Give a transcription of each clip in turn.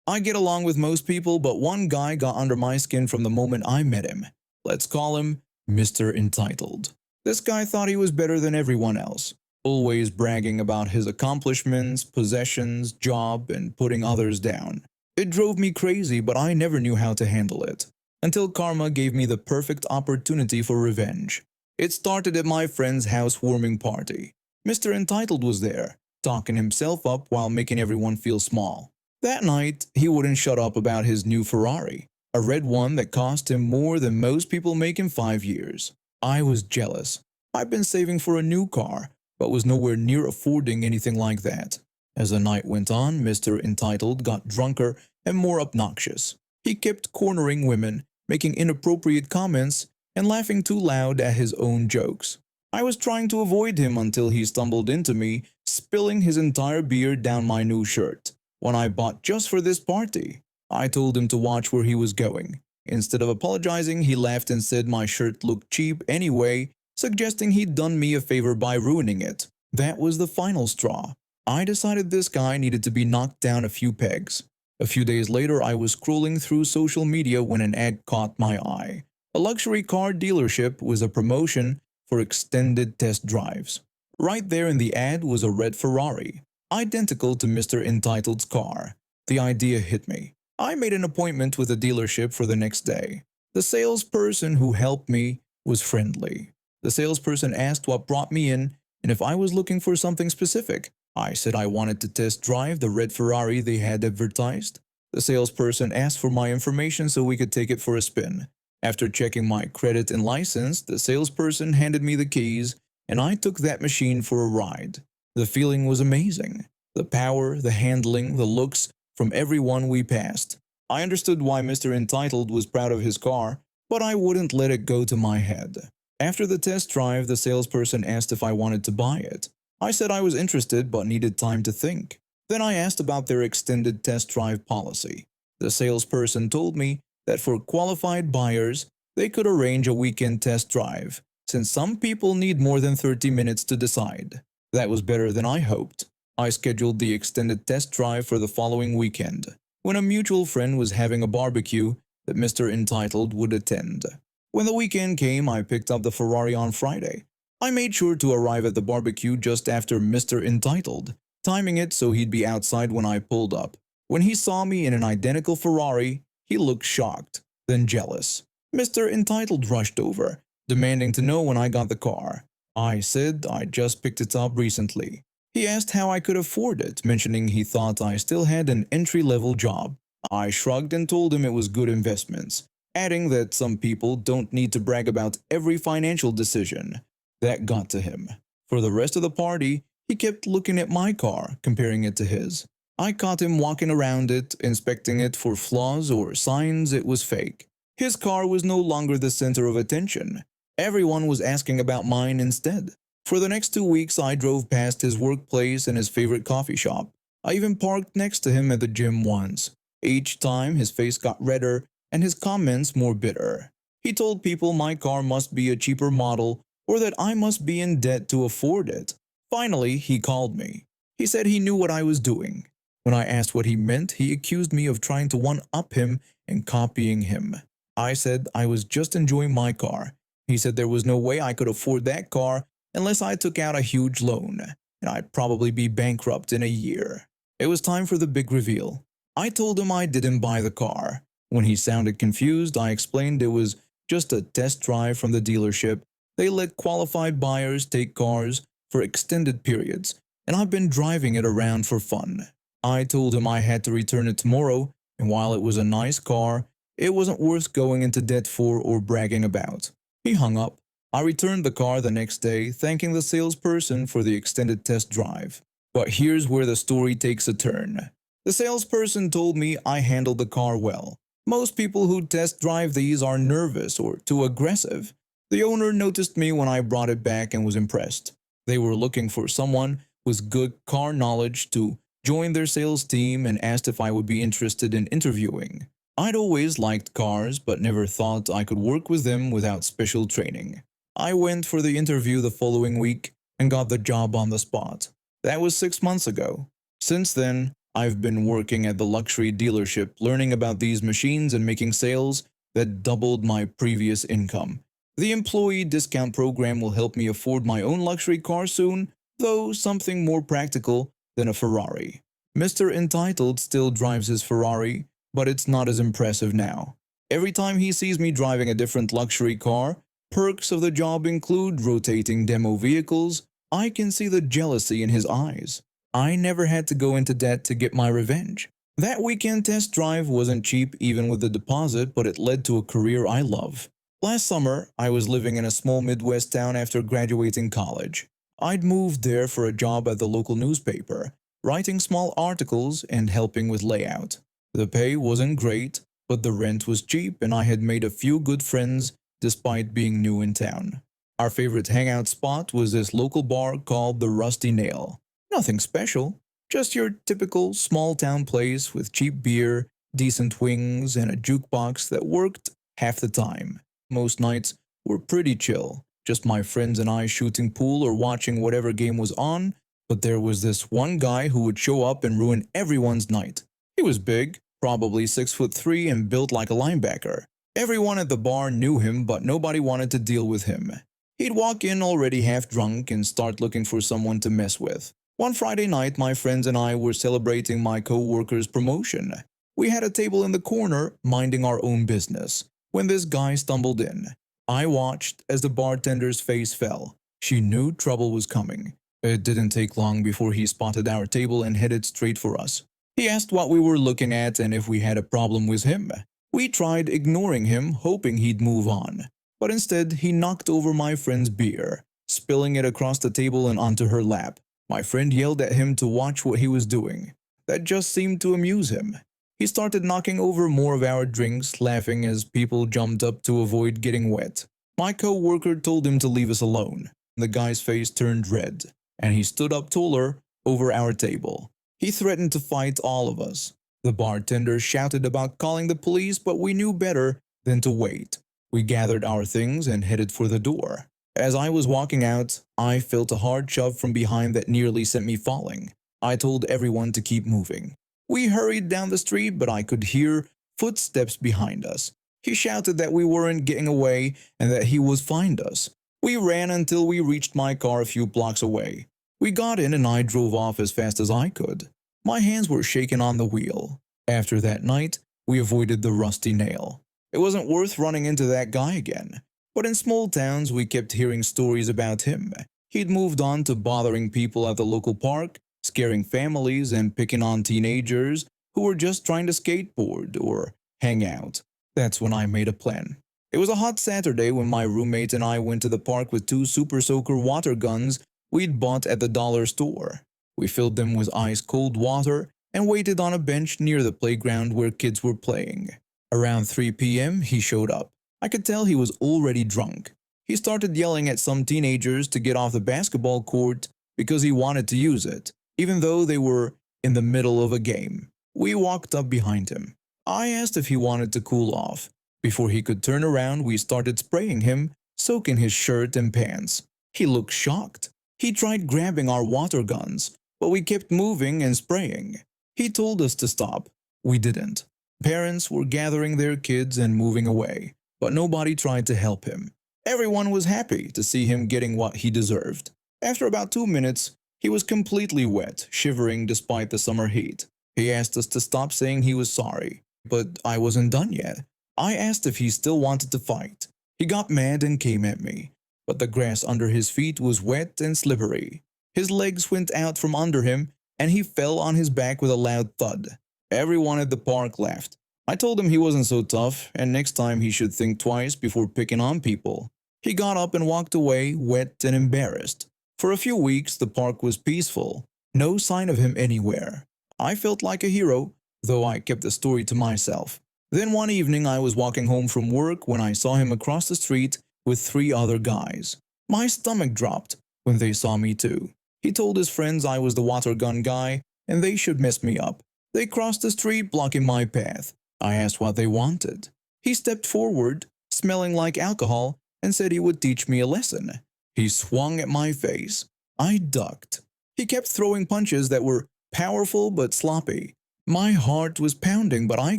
I get along with most people, but one guy got under my skin from the moment I met him. Let's call him Mr. Entitled. This guy thought he was better than everyone else, always bragging about his accomplishments, possessions, job, and putting others down. It drove me crazy, but I never knew how to handle it. Until karma gave me the perfect opportunity for revenge. It started at my friend's housewarming party. Mr. Entitled was there, talking himself up while making everyone feel small. That night, he wouldn't shut up about his new Ferrari, a red one that cost him more than most people make in 5 years. I was jealous. I'd been saving for a new car, but was nowhere near affording anything like that. As the night went on, Mr. Entitled got drunker and more obnoxious. He kept cornering women, making inappropriate comments, and laughing too loud at his own jokes. I was trying to avoid him until he stumbled into me, spilling his entire beer down my new shirt, one I bought just for this party. I told him to watch where he was going. Instead of apologizing, he laughed and said my shirt looked cheap anyway, suggesting he'd done me a favor by ruining it. That was the final straw. I decided this guy needed to be knocked down a few pegs. A few days later, I was scrolling through social media when an ad caught my eye. A luxury car dealership was a promotion for extended test drives. Right there in the ad was a red Ferrari, identical to Mr. Entitled's car. The idea hit me. I made an appointment with the dealership for the next day. The salesperson who helped me was friendly. The salesperson asked what brought me in and if I was looking for something specific. I said I wanted to test drive the red Ferrari they had advertised. The salesperson asked for my information so we could take it for a spin. After checking my credit and license, the salesperson handed me the keys, and I took that machine for a ride. The feeling was amazing. The power, the handling, the looks from everyone we passed. I understood why Mr. Entitled was proud of his car, but I wouldn't let it go to my head. After the test drive, the salesperson asked if I wanted to buy it. I said I was interested but needed time to think. Then I asked about their extended test drive policy. The salesperson told me that for qualified buyers, they could arrange a weekend test drive, since some people need more than 30 minutes to decide. That was better than I hoped. I scheduled the extended test drive for the following weekend, when a mutual friend was having a barbecue that Mr. Entitled would attend. When the weekend came, I picked up the Ferrari on Friday. I made sure to arrive at the barbecue just after Mr. Entitled, timing it so he'd be outside when I pulled up. When he saw me in an identical Ferrari, he looked shocked, then jealous. Mr. Entitled rushed over, demanding to know when I got the car. I said I just picked it up recently. He asked how I could afford it, mentioning he thought I still had an entry-level job. I shrugged and told him it was good investments, adding that some people don't need to brag about every financial decision. That got to him. For the rest of the party, he kept looking at my car, comparing it to his. I caught him walking around it, inspecting it for flaws or signs it was fake. His car was no longer the center of attention. Everyone was asking about mine instead. For the next 2 weeks, I drove past his workplace and his favorite coffee shop. I even parked next to him at the gym once. Each time, his face got redder and his comments more bitter. He told people my car must be a cheaper model or that I must be in debt to afford it. Finally, he called me. He said he knew what I was doing. When I asked what he meant, he accused me of trying to one-up him and copying him. I said I was just enjoying my car. He said there was no way I could afford that car unless I took out a huge loan, and I'd probably be bankrupt in a year. It was time for the big reveal. I told him I didn't buy the car. When he sounded confused, I explained it was just a test drive from the dealership. They let qualified buyers take cars for extended periods, and I've been driving it around for fun. I told him I had to return it tomorrow, and while it was a nice car, it wasn't worth going into debt for or bragging about. He hung up. I returned the car the next day, thanking the salesperson for the extended test drive. But here's where the story takes a turn. The salesperson told me I handled the car well. Most people who test drive these are nervous or too aggressive. The owner noticed me when I brought it back and was impressed. They were looking for someone with good car knowledge to join their sales team and asked if I would be interested in interviewing. I'd always liked cars but never thought I could work with them without special training. I went for the interview the following week and got the job on the spot. That was 6 months ago. Since then, I've been working at the luxury dealership, learning about these machines and making sales that doubled my previous income. The employee discount program will help me afford my own luxury car soon, though something more practical than a Ferrari. Mr. Entitled still drives his Ferrari, but it's not as impressive now. Every time he sees me driving a different luxury car, perks of the job include rotating demo vehicles, I can see the jealousy in his eyes. I never had to go into debt to get my revenge. That weekend test drive wasn't cheap even with the deposit, but it led to a career I love. Last summer, I was living in a small Midwest town after graduating college. I'd moved there for a job at the local newspaper, writing small articles and helping with layout. The pay wasn't great, but the rent was cheap and I had made a few good friends despite being new in town. Our favorite hangout spot was this local bar called the Rusty Nail. Nothing special, just your typical small town place with cheap beer, decent wings, and a jukebox that worked half the time. Most nights were pretty chill, just my friends and I shooting pool or watching whatever game was on, but there was this one guy who would show up and ruin everyone's night. He was big, probably 6'3" and built like a linebacker. Everyone at the bar knew him, but nobody wanted to deal with him. He'd walk in already half drunk and start looking for someone to mess with. One Friday night, my friends and I were celebrating my co-worker's promotion. We had a table in the corner, minding our own business, when this guy stumbled in. I watched as the bartender's face fell. She knew trouble was coming. It didn't take long before he spotted our table and headed straight for us. He asked what we were looking at and if we had a problem with him. We tried ignoring him, hoping he'd move on. But instead, he knocked over my friend's beer, spilling it across the table and onto her lap. My friend yelled at him to watch what he was doing. That just seemed to amuse him. He started knocking over more of our drinks, laughing as people jumped up to avoid getting wet. My co-worker told him to leave us alone. The guy's face turned red, and he stood up taller over our table. He threatened to fight all of us. The bartender shouted about calling the police, but we knew better than to wait. We gathered our things and headed for the door. As I was walking out, I felt a hard shove from behind that nearly sent me falling. I told everyone to keep moving. We hurried down the street, but I could hear footsteps behind us. He shouted that we weren't getting away and that he would find us. We ran until we reached my car a few blocks away. We got in and I drove off as fast as I could. My hands were shaking on the wheel. After that night, we avoided the Rusty Nail. It wasn't worth running into that guy again. But in small towns, we kept hearing stories about him. He'd moved on to bothering people at the local park, scaring families, and picking on teenagers who were just trying to skateboard or hang out. That's when I made a plan. It was a hot Saturday when my roommate and I went to the park with 2 Super Soaker water guns we'd bought at the dollar store. We filled them with ice-cold water and waited on a bench near the playground where kids were playing. Around 3 p.m., he showed up. I could tell he was already drunk. He started yelling at some teenagers to get off the basketball court because he wanted to use it, even though they were in the middle of a game. We walked up behind him. I asked if he wanted to cool off. Before he could turn around, we started spraying him, soaking his shirt and pants. He looked shocked. He tried grabbing our water guns, but we kept moving and spraying. He told us to stop. We didn't. Parents were gathering their kids and moving away, but nobody tried to help him. Everyone was happy to see him getting what he deserved. After about 2 minutes, he was completely wet, shivering despite the summer heat. He asked us to stop, saying he was sorry, but I wasn't done yet. I asked if he still wanted to fight. He got mad and came at me, but the grass under his feet was wet and slippery. His legs went out from under him, and he fell on his back with a loud thud. Everyone at the park laughed. I told him he wasn't so tough, and next time he should think twice before picking on people. He got up and walked away, wet and embarrassed. For a few weeks, the park was peaceful. No sign of him anywhere. I felt like a hero, though I kept the story to myself. Then one evening I was walking home from work when I saw him across the street with 3 other guys. My stomach dropped when they saw me too. He told his friends I was the water gun guy and they should mess me up. They crossed the street, blocking my path. I asked what they wanted. He stepped forward, smelling like alcohol, and said he would teach me a lesson. He swung at my face. I ducked. He kept throwing punches that were powerful but sloppy. My heart was pounding, but I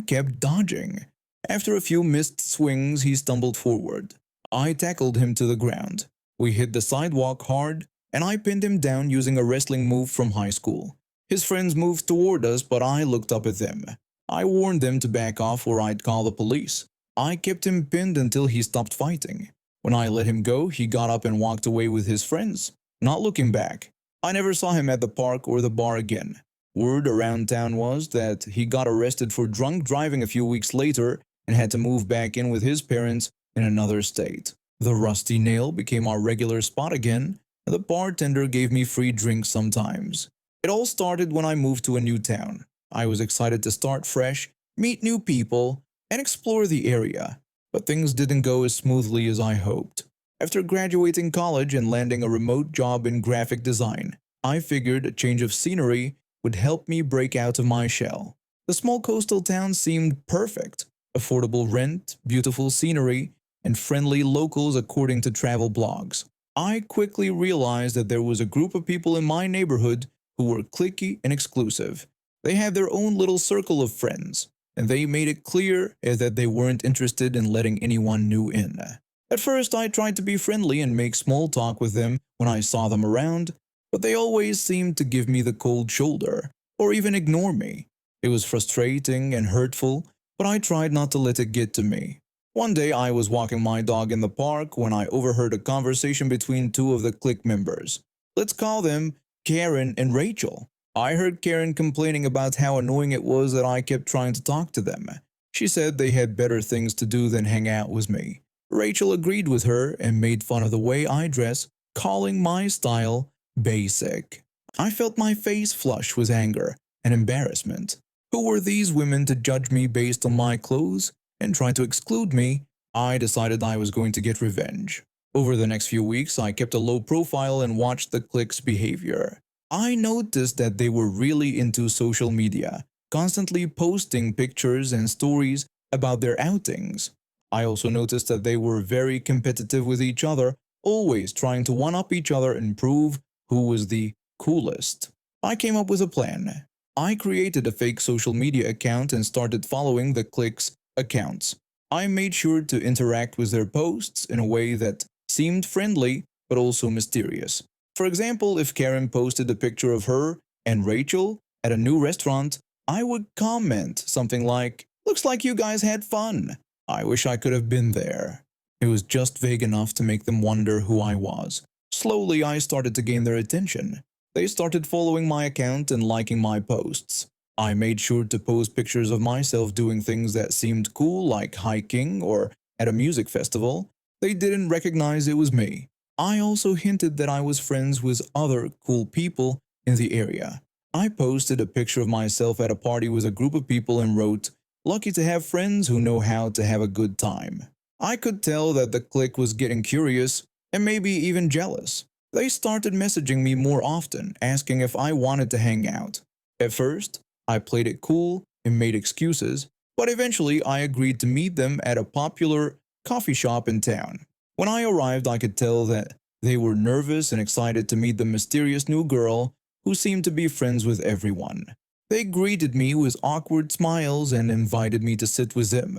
kept dodging. After a few missed swings, he stumbled forward. I tackled him to the ground. We hit the sidewalk hard, and I pinned him down using a wrestling move from high school. His friends moved toward us, but I looked up at them. I warned them to back off or I'd call the police. I kept him pinned until he stopped fighting. When I let him go, he got up and walked away with his friends, not looking back. I never saw him at the park or the bar again. Word around town was that he got arrested for drunk driving a few weeks later and had to move back in with his parents in another state. The Rusty Nail became our regular spot again, and the bartender gave me free drinks sometimes. It all started when I moved to a new town. I was excited to start fresh, meet new people, and explore the area, but things didn't go as smoothly as I hoped. After graduating college and landing a remote job in graphic design, I figured a change of scenery would help me break out of my shell. The small coastal town seemed perfect. Affordable rent, beautiful scenery, and friendly locals according to travel blogs. I quickly realized that there was a group of people in my neighborhood who were cliquey and exclusive. They had their own little circle of friends, and they made it clear that they weren't interested in letting anyone new in. At first, I tried to be friendly and make small talk with them when I saw them around, but they always seemed to give me the cold shoulder, or even ignore me. It was frustrating and hurtful, but I tried not to let it get to me. One day I was walking my dog in the park when I overheard a conversation between two of the clique members. Let's call them Karen and Rachel. I heard Karen complaining about how annoying it was that I kept trying to talk to them. She said they had better things to do than hang out with me. Rachel agreed with her and made fun of the way I dress, calling my style basic. I felt my face flush with anger and embarrassment. Who were these women to judge me based on my clothes and try to exclude me? I decided I was going to get revenge. Over the next few weeks, I kept a low profile and watched the clique's behavior. I noticed that they were really into social media, constantly posting pictures and stories about their outings. I also noticed that they were very competitive with each other, always trying to one-up each other and prove who was the coolest. I came up with a plan. I created a fake social media account and started following the clique's accounts. I made sure to interact with their posts in a way that seemed friendly but also mysterious. For example, if Karen posted a picture of her and Rachel at a new restaurant, I would comment something like, "Looks like you guys had fun. I wish I could have been there." It was just vague enough to make them wonder who I was. Slowly, I started to gain their attention. They started following my account and liking my posts. I made sure to post pictures of myself doing things that seemed cool, like hiking or at a music festival. They didn't recognize it was me. I also hinted that I was friends with other cool people in the area. I posted a picture of myself at a party with a group of people and wrote, "Lucky to have friends who know how to have a good time." I could tell that the clique was getting curious and maybe even jealous. They started messaging me more often, asking if I wanted to hang out. At first, I played it cool and made excuses, but eventually I agreed to meet them at a popular coffee shop in town. When I arrived, I could tell that they were nervous and excited to meet the mysterious new girl who seemed to be friends with everyone. They greeted me with awkward smiles and invited me to sit with them.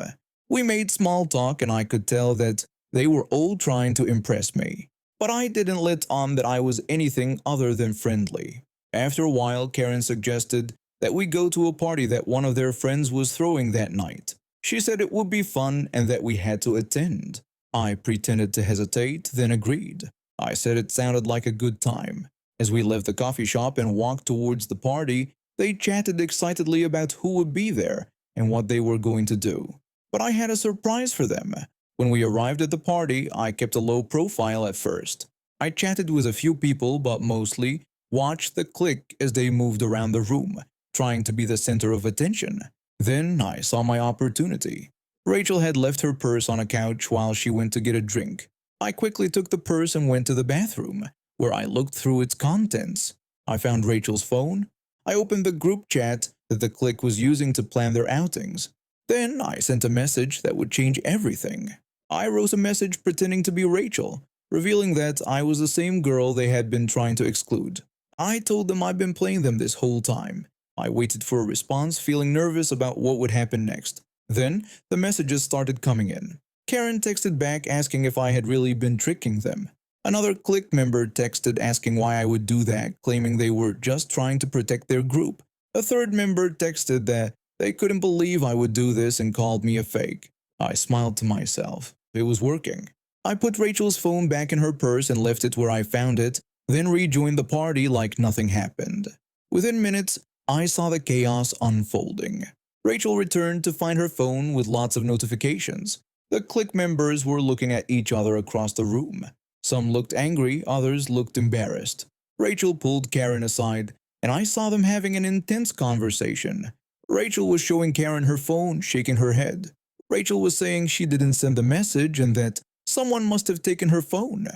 We made small talk and I could tell that they were all trying to impress me. But I didn't let on that I was anything other than friendly. After a while, Karen suggested that we go to a party that one of their friends was throwing that night. She said it would be fun and that we had to attend. I pretended to hesitate, then agreed. I said it sounded like a good time. As we left the coffee shop and walked towards the party, they chatted excitedly about who would be there and what they were going to do. But I had a surprise for them. When we arrived at the party, I kept a low profile at first. I chatted with a few people but mostly watched the clique as they moved around the room, trying to be the center of attention. Then I saw my opportunity. Rachel had left her purse on a couch while she went to get a drink. I quickly took the purse and went to the bathroom, where I looked through its contents. I found Rachel's phone. I opened the group chat that the clique was using to plan their outings. Then I sent a message that would change everything. I wrote a message pretending to be Rachel, revealing that I was the same girl they had been trying to exclude. I told them I'd been playing them this whole time. I waited for a response, feeling nervous about what would happen next. Then, the messages started coming in. Karen texted back asking if I had really been tricking them. Another clique member texted asking why I would do that, claiming they were just trying to protect their group. A third member texted that they couldn't believe I would do this and called me a fake. I smiled to myself. It was working. I put Rachel's phone back in her purse and left it where I found it, then rejoined the party like nothing happened. Within minutes, I saw the chaos unfolding. Rachel returned to find her phone with lots of notifications. The clique members were looking at each other across the room. Some looked angry, others looked embarrassed. Rachel pulled Karen aside, and I saw them having an intense conversation. Rachel was showing Karen her phone, shaking her head. Rachel was saying she didn't send the message and that someone must have taken her phone.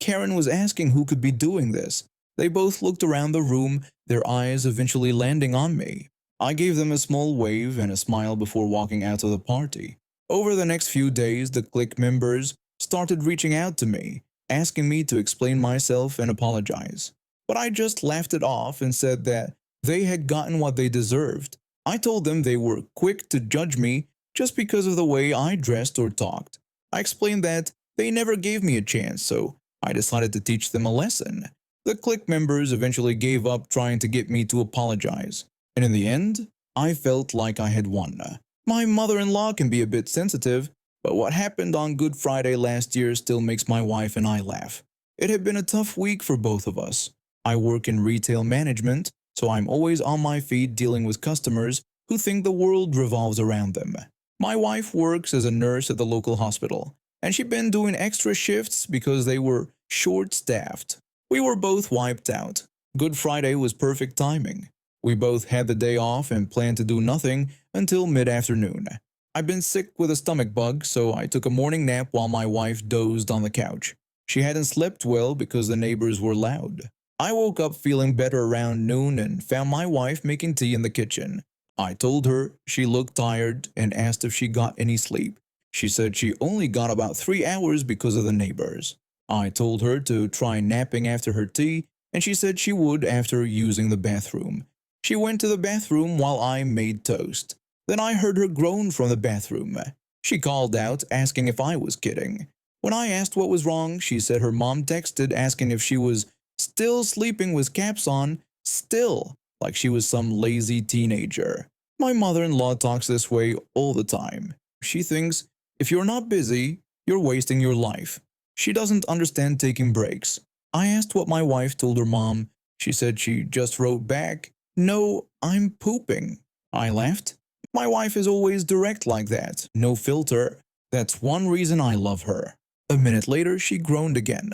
Karen was asking who could be doing this. They both looked around the room, their eyes eventually landing on me. I gave them a small wave and a smile before walking out of the party. Over the next few days, the clique members started reaching out to me, asking me to explain myself and apologize. But I just laughed it off and said that they had gotten what they deserved. I told them they were quick to judge me just because of the way I dressed or talked. I explained that they never gave me a chance, so I decided to teach them a lesson. The clique members eventually gave up trying to get me to apologize, and in the end, I felt like I had won. My mother-in-law can be a bit sensitive, but what happened on Good Friday last year still makes my wife and I laugh. It had been a tough week for both of us. I work in retail management, so I'm always on my feet dealing with customers who think the world revolves around them. My wife works as a nurse at the local hospital, and she'd been doing extra shifts because they were short-staffed. We were both wiped out. Good Friday was perfect timing. We both had the day off and planned to do nothing until mid-afternoon. I'd been sick with a stomach bug, so I took a morning nap while my wife dozed on the couch. She hadn't slept well because the neighbors were loud. I woke up feeling better around noon and found my wife making tea in the kitchen. I told her she looked tired and asked if she got any sleep. She said she only got about 3 hours because of the neighbors. I told her to try napping after her tea, and she said she would after using the bathroom. She went to the bathroom while I made toast. Then I heard her groan from the bathroom. She called out, asking if I was kidding. When I asked what was wrong, she said her mom texted asking if she was still sleeping with caps on, still, like she was some lazy teenager. My mother-in-law talks this way all the time. She thinks if you're not busy, you're wasting your life. She doesn't understand taking breaks. I asked what my wife told her mom. She said she just wrote back, "No, I'm pooping." I laughed. My wife is always direct like that, no filter. That's one reason I love her. A minute later, she groaned again.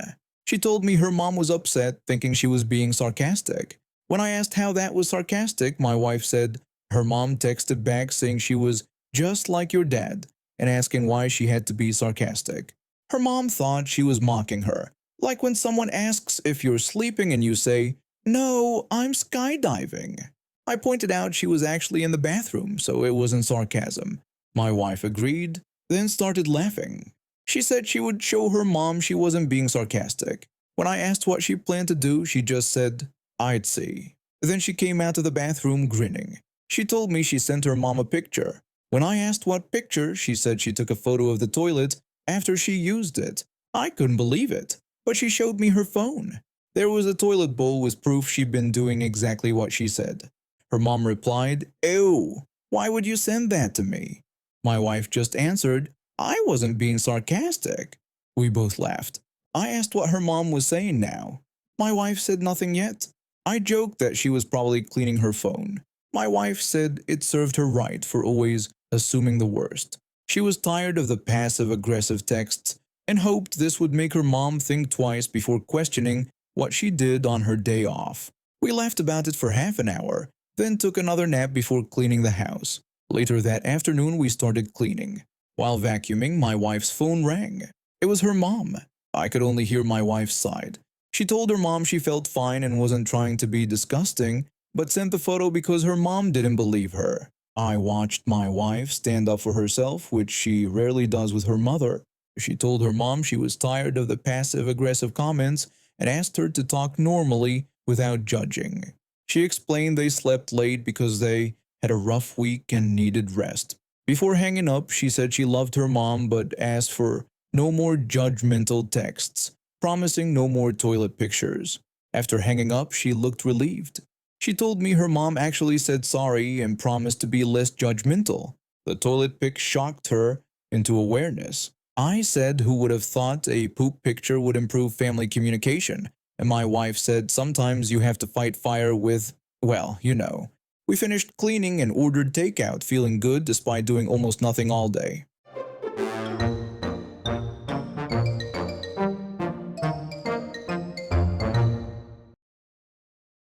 She told me her mom was upset, thinking she was being sarcastic. When I asked how that was sarcastic, my wife said her mom texted back saying she was just like your dad and asking why she had to be sarcastic. Her mom thought she was mocking her, like when someone asks if you're sleeping and you say, "No, I'm skydiving." I pointed out she was actually in the bathroom, so it wasn't sarcasm. My wife agreed, then started laughing. She said she would show her mom she wasn't being sarcastic. When I asked what she planned to do, she just said, "I'd see." Then she came out of the bathroom grinning. She told me she sent her mom a picture. When I asked what picture, she said she took a photo of the toilet after she used it. I couldn't believe it, but she showed me her phone. There was a toilet bowl with proof she'd been doing exactly what she said. Her mom replied, "Ew, why would you send that to me?" My wife just answered, "I wasn't being sarcastic." We both laughed. I asked what her mom was saying now. My wife said nothing yet. I joked that she was probably cleaning her phone. My wife said it served her right for always assuming the worst. She was tired of the passive-aggressive texts and hoped this would make her mom think twice before questioning what she did on her day off. We laughed about it for half an hour, then took another nap before cleaning the house. Later that afternoon, we started cleaning. While vacuuming, my wife's phone rang. It was her mom. I could only hear my wife's side. She told her mom she felt fine and wasn't trying to be disgusting, but sent the photo because her mom didn't believe her. I watched my wife stand up for herself, which she rarely does with her mother. She told her mom she was tired of the passive-aggressive comments and asked her to talk normally without judging. She explained they slept late because they had a rough week and needed rest. Before hanging up, she said she loved her mom but asked for no more judgmental texts, promising no more toilet pictures. After hanging up, she looked relieved. She told me her mom actually said sorry and promised to be less judgmental. The toilet pic shocked her into awareness. I said who would have thought a poop picture would improve family communication, and my wife said sometimes you have to fight fire with, well, you know. We finished cleaning and ordered takeout, feeling good despite doing almost nothing all day.